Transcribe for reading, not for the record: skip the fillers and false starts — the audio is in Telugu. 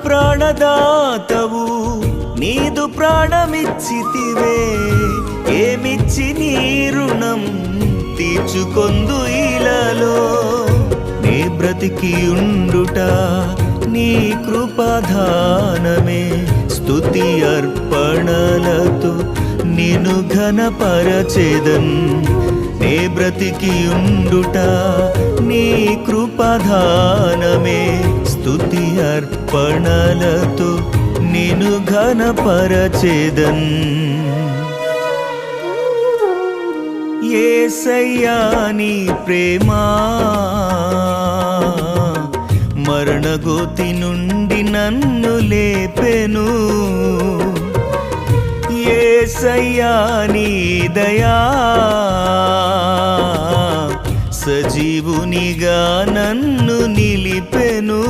ప్రాణదాతవు నీదు ప్రాణమిచ్చితివే, ఏమిచ్చి నీ రుణం తీర్చుకొందు ఇలలో. నీ బ్రతికి ఉండుట నీ కృపాధానమే, స్తుతి అర్పణలతో నిన్ను ఘనపరచెదన్. నీ బ్రతికి ఉండుట నీ కృపాధానమే, స్తుతి అర్పణలతో నిన్ను ఘనపరచెదన్. యేసయ్యా నీ ప్రేమా మరణగోతి నుండి నన్ను లేపెను. యేసయ్యా నీ దయా సజీవునిగా నన్ను నిలిపెను.